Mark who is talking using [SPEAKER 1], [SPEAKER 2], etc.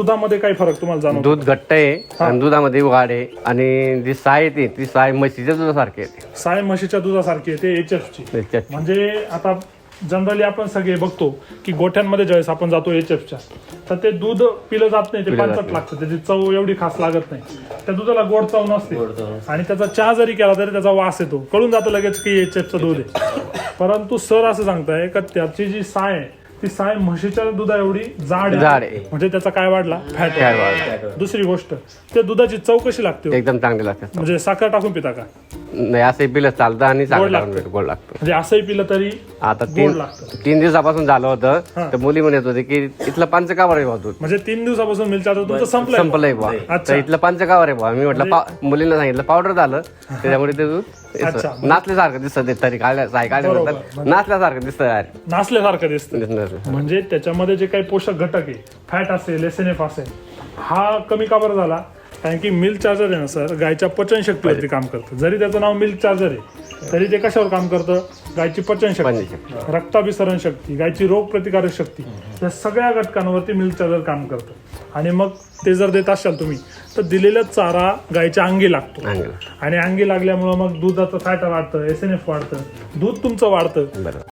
[SPEAKER 1] दुधामध्ये काय फरक तुम्हाला जाणवतो?
[SPEAKER 2] दूध घट्ट आहे आणि दुधामध्ये वाढ आहे आणि जी साय येते ती साय म्हशीच्या दुधासारखी येते.
[SPEAKER 1] साय म्हशीच्या दुधासारखी आहे ते HF ची. म्हणजे आता जनरली आपण सगळे बघतो की गोठ्यांमध्ये ज्यावेळेस आपण जातो HF च्या, तर ते दूध पिलं जात नाही, ते पांचट लागतं, त्याची चव एवढी खास लागत नाही, त्या दुधाला गोड चव नसते आणि त्याचा चहा जरी केला तरी त्याचा वास येतो, कळून जातं लगेच की HF चं दूध आहे. परंतु सर असं सांगताय का त्याची जी साय आहे ती साय म्हशीच्या दुधा एवढी जाड आहे, म्हणजे त्याचा काय वाढला? फॅट वाढला. दुसरी गोष्ट, त्या दुधाची चव कशी लागते?
[SPEAKER 2] एकदम चांगली लागते.
[SPEAKER 1] म्हणजे साखर टाकून पिता का?
[SPEAKER 2] नाही, असंही पिलं चालतं आणि गोड लागतं.
[SPEAKER 1] म्हणजे असंही पिलं तरी
[SPEAKER 2] आता
[SPEAKER 1] गोड लागतं.
[SPEAKER 2] 3 दिवसापासून झालं होतं, तर मुली म्हणत होते की इथलं पंचकावर आहे दूध.
[SPEAKER 1] म्हणजे 3 दिवसापासून मिलचाचं दूध संपलंय
[SPEAKER 2] बा, तर इथलं पंचकावर आहे बा. मी म्हटलं मुलींना सांगितलं पावडर झालं, त्याच्यामुळे ते दूध नाचल्यासारखं दिसत, तरी काढल्यानंतर नाचल्यासारखं दिसतं,
[SPEAKER 1] नाचल्यासारखं दिसतं. म्हणजे त्याच्यामध्ये जे काही पोषक घटक आहे, फॅट असेल, SNF असेल, हा कमी का बरं झाला? कारण की मिल्क चार्जर आहे ना सर, गायच्या पचन शक्तीवरती काम करतं. जरी त्याचं नाव मिल्क चार्जर आहे तरी ते कशावर काम करतं? गायची पचन शक्ती, रक्ताभिसरण शक्ती, गायची रोग प्रतिकारक शक्ती, या सगळ्या घटकांवरती मिल्क चार्जर काम करतं. आणि मग ते जर देत असाल तुम्ही तर दिलेला चारा गायच्या अंगी लागतो आणि अंगी लागल्यामुळे मग दुधाचं फॅट वाढतं, SNF वाढतं, दूध तुमचं वाढतं.